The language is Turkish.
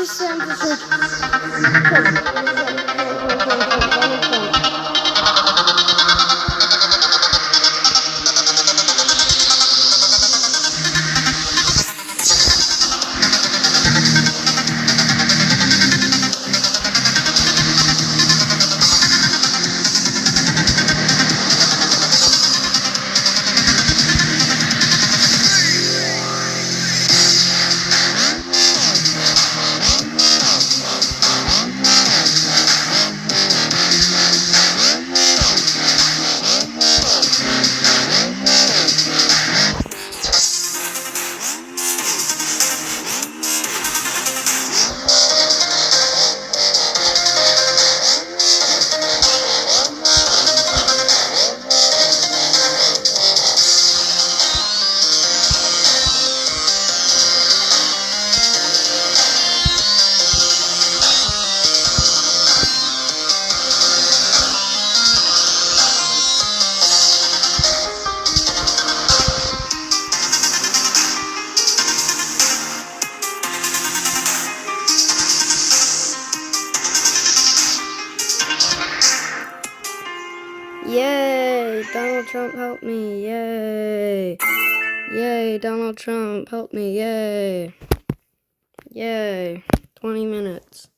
DeSantis. Yay! Donald Trump help me! Yay! Yay! Donald Trump help me! Yay! Yay! 20 minutes.